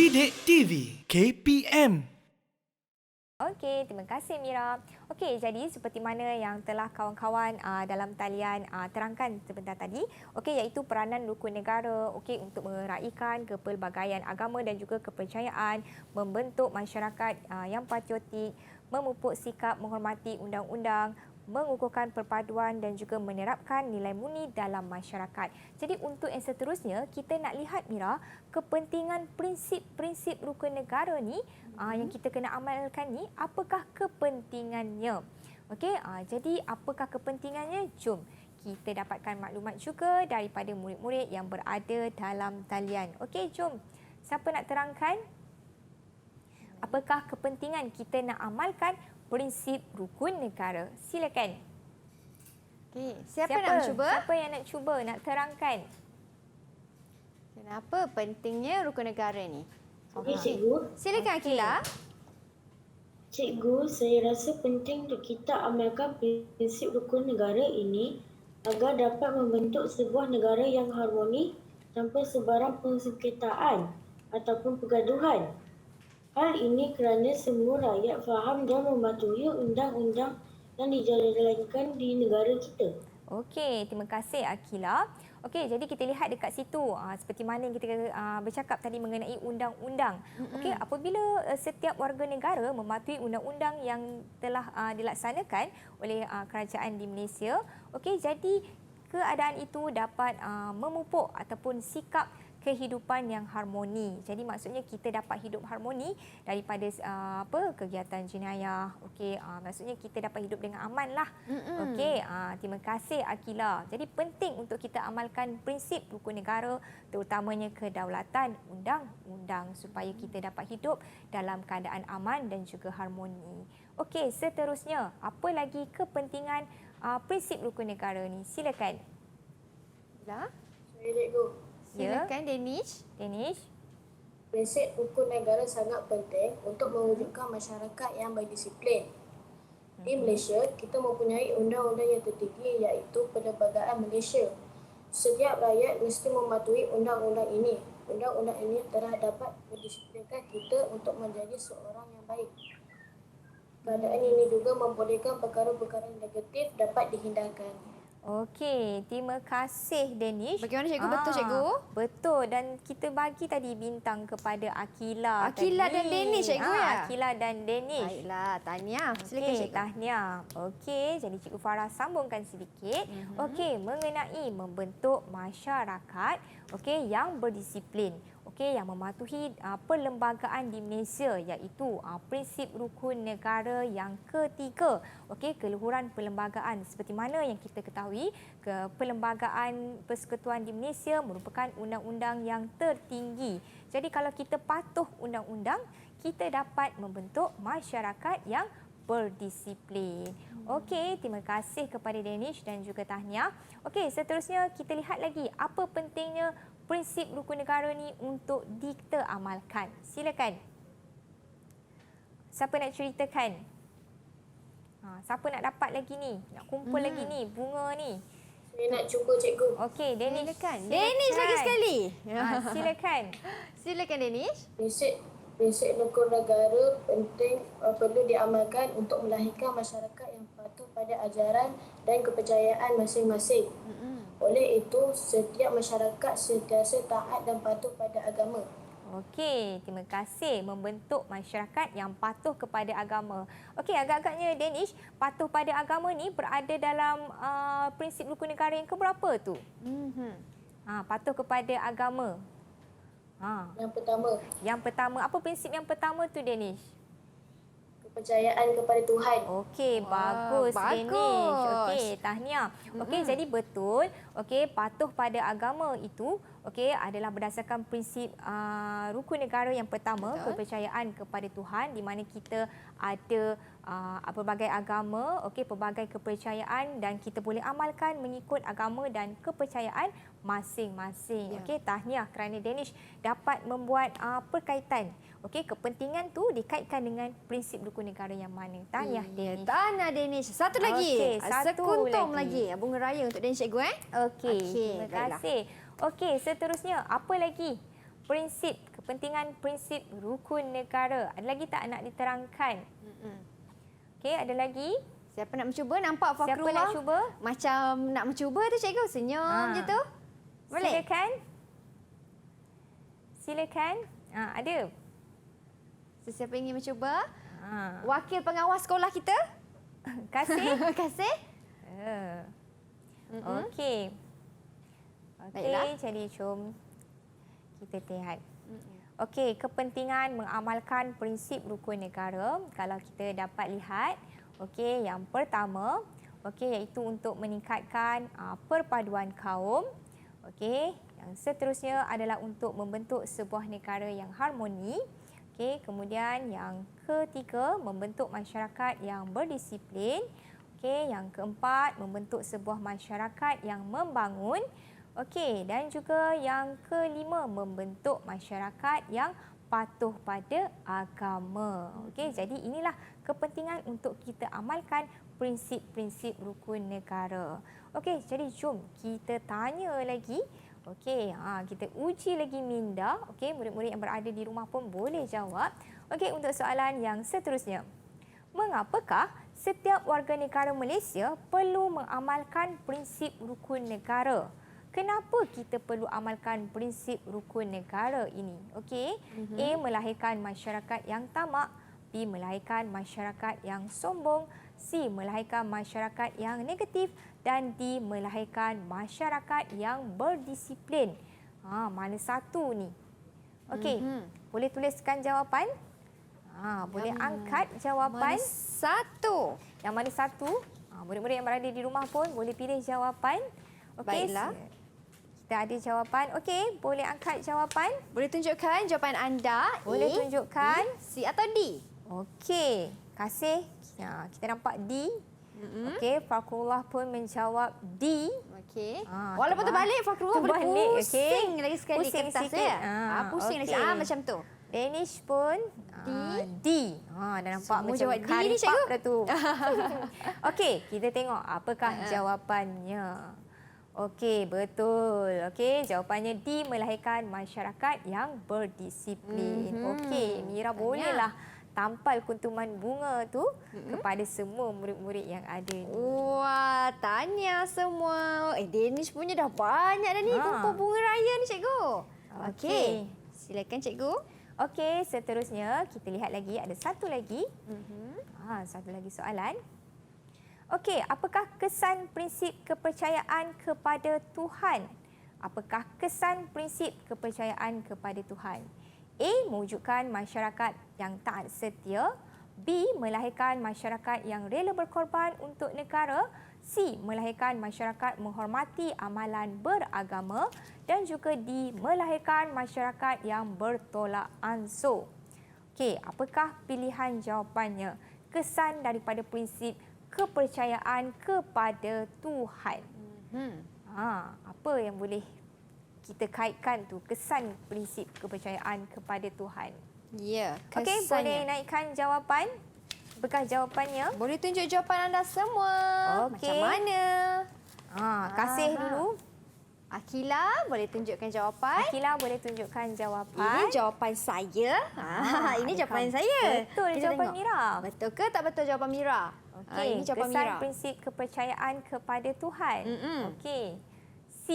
Didik TV KPM. Okey, terima kasih Mira. Okey, jadi seperti mana yang telah kawan-kawan dalam talian terangkan sebentar tadi, okey, iaitu peranan rukun negara okey untuk meraihkan kepelbagaian agama dan juga kepercayaan, membentuk masyarakat yang patriotik, memupuk sikap menghormati undang-undang, mengukuhkan perpaduan dan juga menerapkan nilai murni dalam masyarakat. Jadi untuk yang seterusnya, kita nak lihat Mira, kepentingan prinsip-prinsip rukun negara ni yang kita kena amalkan ni, apakah kepentingannya? Okey, jadi apakah kepentingannya? Jom kita dapatkan maklumat juga daripada murid-murid yang berada dalam talian. Okey, jom. Siapa nak terangkan? Apakah kepentingan kita nak amalkan prinsip rukun negara? Silakan. Okey, siapa nak cuba? Siapa yang nak cuba, nak terangkan? Kenapa pentingnya rukun negara ni? Okey, cikgu. Silakan Akila. Cikgu, saya rasa penting untuk kita amalkan prinsip rukun negara ini agar dapat membentuk sebuah negara yang harmoni tanpa sebarang persengketaan ataupun pergaduhan. Hal ini kerana semua rakyat faham dan mematuhi undang-undang yang dijalankan di negara kita. Okey, terima kasih Akila. Okey, jadi kita lihat dekat situ seperti mana yang kita bercakap tadi mengenai undang-undang. Okey, apabila setiap warga negara mematuhi undang-undang yang telah dilaksanakan oleh kerajaan di Malaysia, okey, jadi keadaan itu dapat memupuk ataupun sikap kehidupan yang harmoni. Jadi maksudnya kita dapat hidup harmoni daripada kegiatan jenayah. Okey, maksudnya kita dapat hidup dengan aman lah. Okey, terima kasih Akila. Jadi penting untuk kita amalkan prinsip rukun negara, terutamanya kedaulatan undang-undang supaya kita dapat hidup dalam keadaan aman dan juga harmoni. Okey, seterusnya, apa lagi kepentingan prinsip rukun negara ni? Silakan. Lah, Saya cikgu. silakan Danish. Danish. Prinsip rukun negara sangat penting untuk mewujudkan masyarakat yang berdisiplin. Di Malaysia, kita mempunyai undang-undang yang tertinggi iaitu Perlembagaan Malaysia. Setiap rakyat mesti mematuhi undang-undang ini. Undang-undang ini telah dapat mendisiplinkan kita untuk menjadi seorang yang baik. Keadaan ini juga membolehkan perkara-perkara negatif dapat dihindarkan. Okey, terima kasih Danish. Bagaimana cikgu? Betul cikgu? Betul, dan kita bagi tadi bintang kepada Akila. Akila tadi. dan Danish cikgu ya? Akila dan Danish. Baiklah, tahniah. Silakan Okey, cikgu. tahniah. Okey, jadi Cikgu Farah sambungkan sedikit. Okey, mengenai membentuk masyarakat okey yang berdisiplin. Okey, yang mematuhi perlembagaan di Malaysia iaitu prinsip rukun negara yang ketiga. Okey, keluhuran perlembagaan seperti mana yang kita ketahui, perlembagaan persekutuan di Malaysia merupakan undang-undang yang tertinggi. Jadi kalau kita patuh undang-undang, kita dapat membentuk masyarakat yang berdisiplin. Okey, terima kasih kepada Danish dan juga tahniah. Okey, seterusnya kita lihat lagi apa pentingnya prinsip rukun negara ni untuk kita amalkan. Silakan. Siapa nak ceritakan? Siapa nak dapat lagi ni? Nak kumpul lagi ni bunga ni? Saya nak cuba cikgu. Okey, Danish. Silakan. Danish lagi sekali. Silakan. Silakan Danish. Prinsip rukun negara penting perlu diamalkan untuk melahirkan masyarakat yang patuh pada ajaran dan kepercayaan masing-masing. Oleh itu, setiap masyarakat sentiasa taat dan patuh pada agama. Okey, terima kasih. Membentuk masyarakat yang patuh kepada agama. Okey, agak-agaknya Danish, patuh pada agama ni berada dalam prinsip rukun negara yang keberapa tu? Patuh kepada agama. Yang pertama, Yang pertama, apa prinsip yang pertama tu Danish? kepercayaan kepada Tuhan. Okey, Wah, bagus Danish. bagus. Okey, tahniah. Okey, jadi betul, okey, patuh pada agama itu okey adalah berdasarkan prinsip rukun negara yang pertama, Betul. kepercayaan kepada Tuhan di mana kita ada pelbagai agama, okey, pelbagai kepercayaan dan kita boleh amalkan mengikut agama dan kepercayaan masing-masing. Ya. Okey, tahniah kerana Danish dapat membuat perkaitan. Okey, kepentingan tu dikaitkan dengan prinsip rukun negara yang mana. Tahniah Danish. Tahniah Danish. Satu lagi. Okey, satu Sekuntum lagi. lagi. Bunga raya untuk Danish cikgu Okey, Okey, terima baiklah. kasih. Okey, seterusnya apa lagi? kepentingan prinsip rukun negara. Ada lagi tak nak diterangkan? Okey, ada lagi? Siapa nak mencuba? Nampak Siapa Fakrullah nak cuba? macam nak mencuba tu cikgu. Senyum je tu. Boleh? Silakan. Silakan. Ada. Sesiapa ingin mencuba? Ha. Wakil pengawas sekolah kita? Kasih. Terima kasih. Okey. Baiklah. Okey, jadi jom kita lihat. Okey, kepentingan mengamalkan prinsip rukun negara. Kalau kita dapat lihat, okey, yang pertama, okey, iaitu untuk meningkatkan perpaduan kaum. Okey, yang seterusnya adalah untuk membentuk sebuah negara yang harmoni. Okey, kemudian yang ketiga, membentuk masyarakat yang berdisiplin. Okey, yang keempat, membentuk sebuah masyarakat yang membangun. Okey, dan juga yang kelima, membentuk masyarakat yang patuh pada agama. Okey, jadi inilah kepentingan untuk kita amalkan prinsip-prinsip rukun negara. Okey, jadi jom kita tanya lagi. Okey, kita uji lagi minda. Okey, murid-murid yang berada di rumah pun boleh jawab. Okey, untuk soalan yang seterusnya. Mengapakah setiap warga negara Malaysia perlu mengamalkan prinsip rukun negara? Kenapa kita perlu amalkan prinsip rukun negara ini? Okey, A, melahirkan masyarakat yang tamak. B, melahirkan masyarakat yang sombong. C, melahirkan masyarakat yang negatif. Dan D, melahirkan masyarakat yang berdisiplin. Mana satu ni? Okey, boleh tuliskan jawapan? Boleh angkat jawapan. Satu. Yang mana satu? Murid-murid yang berada di rumah pun boleh pilih jawapan. Okey, Baiklah. kita ada jawapan. Okey, boleh angkat jawapan. Boleh tunjukkan jawapan anda. Boleh A, tunjukkan. B, C atau D? Okey, kasih. Kita nampak D. Okey, Fakrullah pun menjawab D. Okey. Ah, Walaupun terbalik, Fakrullah boleh terbalik, pusing okey. lagi sekali Pusing kertas sikit. ya. Pusing lagi. okey. Macam tu. Danish pun D. Dah nampak Semua macam jawab D ni, karipap cikgu. dah tu. Okey, kita tengok apakah jawapannya. Okey, betul. Okey, jawapannya D, melahirkan masyarakat yang berdisiplin. Okey, Mira bolehlah tampal kuntuman bunga tu kepada semua murid-murid yang ada ni. Wah, tahniah semua. Danish punya dah banyak dah ni kumpul bunga raya ni cikgu. Okey. Silakan cikgu. Okey, seterusnya kita lihat lagi, ada satu lagi. Satu lagi soalan. Okey, apakah kesan prinsip kepercayaan kepada Tuhan? Apakah kesan prinsip kepercayaan kepada Tuhan? A, mewujudkan masyarakat yang taat setia. B, melahirkan masyarakat yang rela berkorban untuk negara. C, melahirkan masyarakat menghormati amalan beragama. Dan juga D, melahirkan masyarakat yang bertolak ansur. Okey, apakah pilihan jawapannya? Kesan daripada prinsip kepercayaan kepada Tuhan. Apa yang boleh kita kaitkan tu, kesan prinsip kepercayaan kepada Tuhan? Ya, Okey, boleh naikkan jawapan? Apakah jawapannya? Boleh tunjuk jawapan anda semua. Okey. Macam mana? Kasih dulu. Akila, boleh tunjukkan jawapan. Akila boleh tunjukkan jawapan. Ini jawapan saya. Ini jawapan saya. Betul Kita jawapan tengok. Mira. Betul ke tak betul jawapan Mira? Okey, ini jawapan kesan Mira. prinsip kepercayaan kepada Tuhan. Okey. C.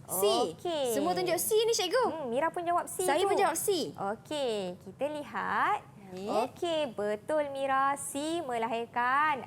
C. Okey. Semua tunjuk C ni cikgu. Mira pun jawab C Saya tu. pun jawab C. Okey, kita lihat. Baik. Okey, betul Mira. C, melahirkan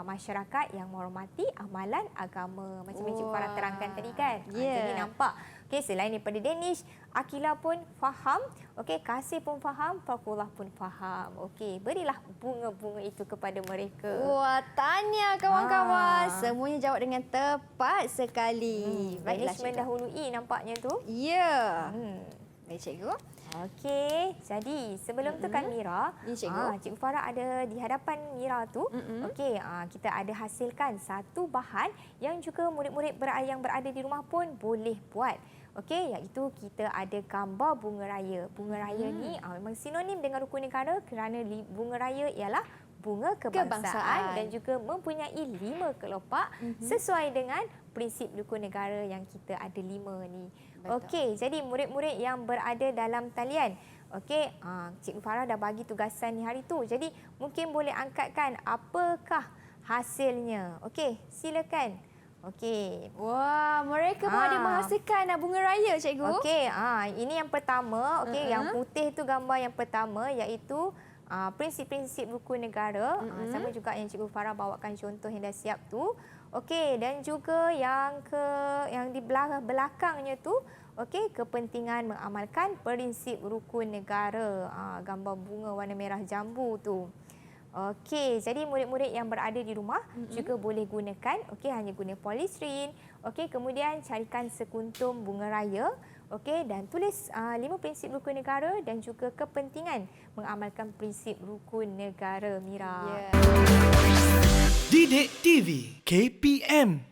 masyarakat yang menghormati amalan agama. Macam Encik Farah terangkan tadi kan. Ya. Jadi nampak. Okey, selain daripada Danish, Akila pun faham. Okey, Kasih pun faham, Fakrullah pun faham. Okey, berilah bunga-bunga itu kepada mereka. Wah, tahniah kawan-kawan. Semuanya jawab dengan tepat sekali. Danish cikgu. mendahului nampaknya tu. Ya. Baik cikgu. Okey, jadi sebelum tu kan Mira, Ni, cikgu. Cikgu Farah ada di hadapan Mira tu. Okey, kita ada hasilkan satu bahan yang juga murid-murid yang berada di rumah pun boleh buat. Okey, iaitu kita ada gambar bunga raya. Bunga raya ni memang sinonim dengan rukun negara kerana bunga raya ialah bunga kebangsaan dan juga mempunyai 5 kelopak sesuai dengan prinsip rukun negara yang kita ada 5 ni. Okey, jadi murid-murid yang berada dalam talian. Okey, Cikgu Farah dah bagi tugasan ni hari tu. Jadi mungkin boleh angkatkan apakah hasilnya. Okey, silakan. Okey. Wah, mereka pun ada menghasilkan bunga raya, cikgu. Okey, ini yang pertama. Okey, yang putih tu gambar yang pertama iaitu prinsip-prinsip rukun negara. Sama juga yang Cikgu Farah bawakan contoh yang dah siap tu. Okey, dan juga yang di belakangnya tu, okey, kepentingan mengamalkan prinsip rukun negara. Gambar bunga warna merah jambu tu. Okey, jadi murid-murid yang berada di rumah juga boleh gunakan, okey, hanya guna polisrin. Okey, kemudian carikan sekuntum bunga raya, okey, dan tulis 5 prinsip rukun negara dan juga kepentingan mengamalkan prinsip rukun negara, Mira. Didik TV KPM